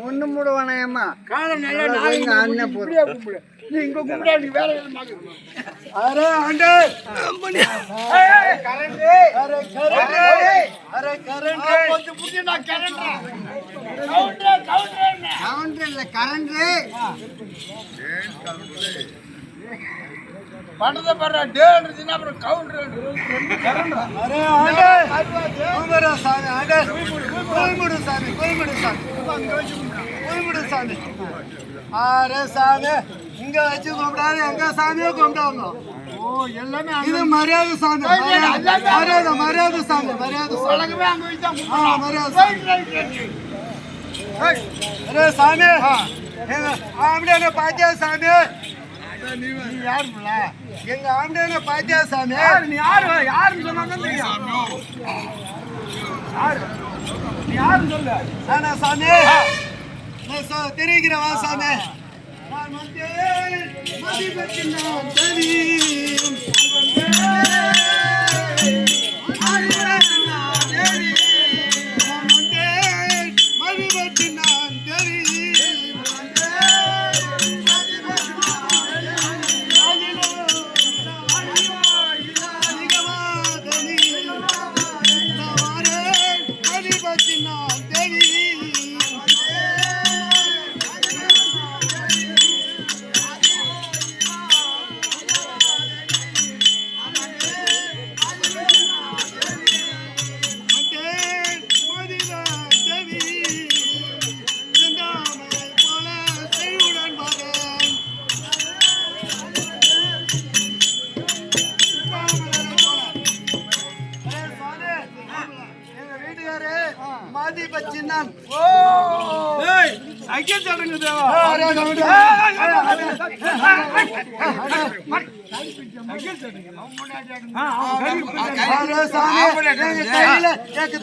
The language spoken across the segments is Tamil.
ஒண்ணு மூடுவானேம்மா காலம் நல்லா அண்ணன் போற நீ இங்க கும்பிடா நீ வேற அரே ஆண்டே கரண்ட் அரே கரண்ட் கொஞ்சம் புடி நான் கரண்ட் கவுண்டர் இல்ல கரண்ட் பண்டத பண்ற டேன்றதுனா அப்புறம் கவுண்டர் அரே ஆண்டே உங்கற சாமி ஆண்டே கோயிமுடு சாமி அங்க வச்சு கோயிமுடு சாமி அரே சாமி இங்க வச்சு கும்பிடாது எங்க சாமியோ கும்பிடுவாங்க ஓ எல்லாமே இது மரியாதை சாமி மரியாதை சாமி மரியாதை உலகமே அங்க வச்சா மரியாதை அரே சாமி ஆம்டேன பாத்தியா சாமி நீ யாருல எங்க ஆம்டேன பாத்தியா சாமி நீ யாருன்னு சொன்னாங்க நீ யாருன்னு சொல்லு நானா சாமி நான் தெரிகிறவா சாமி நான் வந்தேன் மதிபத்தினான் தெரியும்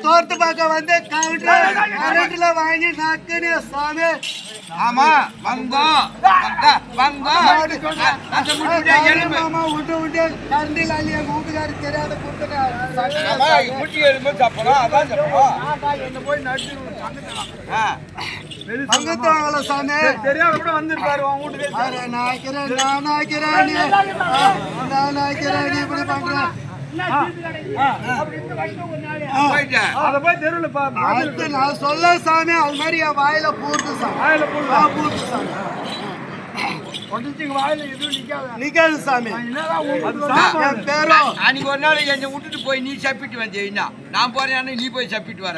தோர்த்து பார்க்க வந்து கரண்ட்ல வாங்கி நாக்குனே சாமி ஆமா வந்தோம் விட்டு கரண்டில் அள்ளி எங்க வீட்டுக்காரு தெரியாத போய் நடிச்சு பங்கத்தாங்கல சாமி தெரியாத கூட வந்திருப்பாரு உன் வீட்டுக்கு நான் இப்படி பண்றேன் நான் சொல்ல சாமி அது மாதிரி என் வாயில பூர்த்து சாமி நிக்காது சாமி அன்னைக்கு ஒரு நாள் என்னை விட்டுட்டு போய் நீ சப்பிட்டு வந்தீங்கன்னா நான் போறேன் நீ போய் சப்பிட்டு வர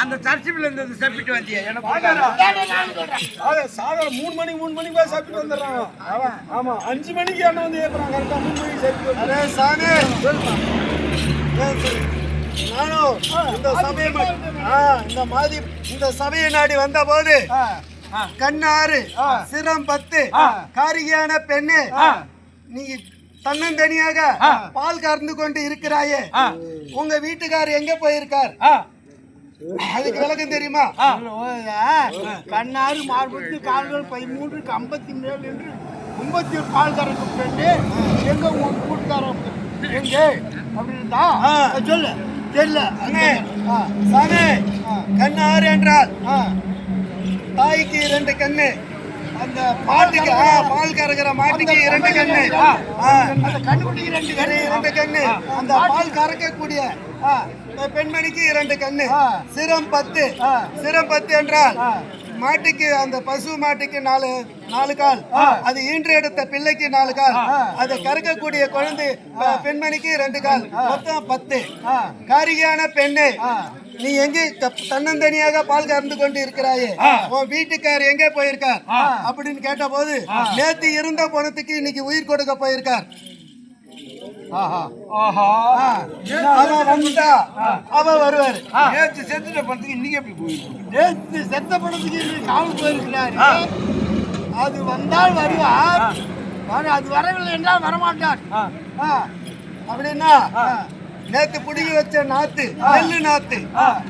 அந்த சர்ச்சில் இருந்து சப்பிட்டு வந்தியா எனக்கு 3 மணிக்கு போய் சப்பிட்டு வந்துடுறாங்க ஆமா 5 மணிக்கு என்ன வந்து ஏற்பறாங்க கரெக்டா 3 மணிக்கு சப்பிட்டு அரே சாமி நானும் இந்த சபையை நாடி வந்த போது கண்ணாறு சிரம் 10 காரிகையான பெண்ணு நீ தன்னந்தனியாக பால் கறந்து கொண்டு இருக்கிறாயே உங்க வீட்டுக்காரர் எங்க போயிருக்கார் அதுக்கு விளக்கம் தெரியுமா கண்ணாறு மார்பத்து கால்கள் 13 57 என்று கும்பத்தில் பால் கறக்கும் பெண்ணு எங்க உன் கூட்டுக்காரன் எங்க அப்படின்னா சொல்லு தெரியல அண்ணே சாமி கண்ணு ஆறு என்றால் தாய்க்கு 2 கண்ணு, அந்த மாட்டுக்கு பால் கறக்கிற மாட்டுக்கு 2 கண்ணு, அந்த கண்ணுக்குட்டிக்கு 2 கண்ணு, அந்த பால் கறக்கக்கூடிய பெண்மணிக்கு 2 கண்ணு. சிரம் 10 சிரம் 10 என்றால் மாட்டுக்கு அந்த பசு மாட்டுக்கு 4 கால், அது ஈன்று எடுத்த பிள்ளைக்கு 4 கால், அதை கறக்கக்கூடிய குழந்தை பெண்மணிக்கு 2 கால், மொத்தம் 10. காரிகையான பெண்ணு, நீ எங்கே தன்னந்தனியாக பால் கறந்து கொண்டு இருக்கிறாயே, உன் வீட்டுக்கார் எங்கே போயிருக்கார் அப்படின்னு கேட்ட போது நேத்து இருந்த பணத்துக்கு இன்னைக்கு உயிர் கொடுக்க போயிருக்கார். அவ வந்தா அவ வருவாரு. நேற்று செத்துட்ட படத்துக்கு இன்னைக்கு எப்படி போயிருக்கு? நேற்று செத்த படத்துக்கு காவல் போயிருக்கிறாரு. அது வந்தால் வருவார், அது வரவில்லை என்றால் வரமாட்டார். அப்படின்னா நேத்து புடுங்கி வச்ச நாத்து நெல்லு நாத்து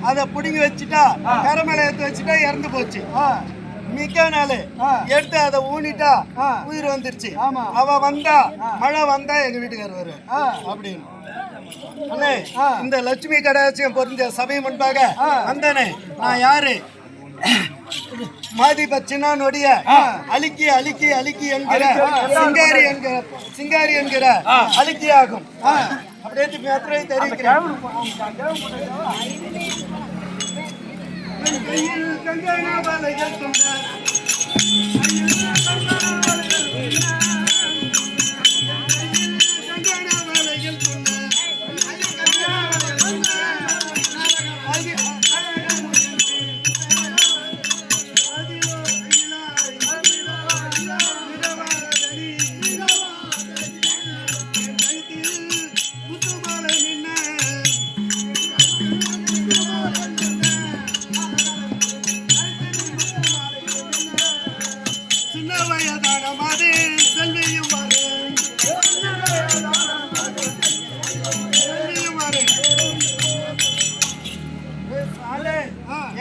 அத புடுங்கி வச்சுட்டா கரமலை எடுத்து வச்சுட்டா இறந்து போச்சு. மிக்க நாள் எடுத்து அதை ஊனிட்டா உயிர் வந்துருச்சு. அவ வந்தா மழை வந்தா எங்க வீட்டுக்காரர் வருவாரு அப்படின்னு. அண்ணே இந்த லட்சுமி கடாட்சியம் பொருந்த சபை முன்பாக வந்தனே நான் யாரு? மாதிபட்சனுடைய அலிக்கி அலிக்கி அலிக்கி என்கிற சிங்காரி என்கிற அலிக்கி ஆகும். அப்படியே தெரிவிக்கிறேன்.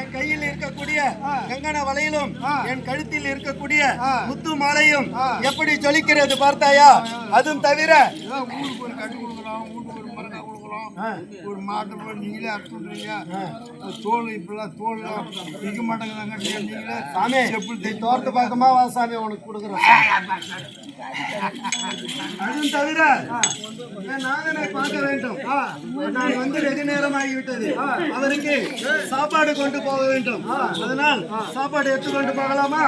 என் கையில் இருக்கக்கூடிய கங்கண வளையலும் என் கழுத்தில் இருக்கக்கூடிய முத்து மாலையும் எப்படி ஜொலிக்கிறது பார்த்தாயா? அதுவும் தவிர ஊருக்கு ஒரு கட்டு கொடுக்குறோம், வீட்டுக்கு ஒரு மரக்கா கொடுக்குறோம், ஒரு மாட்டை நீங்களே அறுத்துடுறீங்க. தோல் இப்பெல்லாம் தோல் விற்க மாட்டேங்கிறாங்க. நீங்களே சாமி எப்படி தோர்த்து பார்க்கமா வா சாமி உனக்கு கொடுக்குறோம். அதுவும் தவிர நாகனை பார்க்க வேண்டும். நான் வந்து வெகு நேரம் ஆகிவிட்டது. அவருக்கு சாப்பாடு கொண்டு போக வேண்டும். அதனால் சாப்பாடு எடுத்து கொண்டு போகலாமா?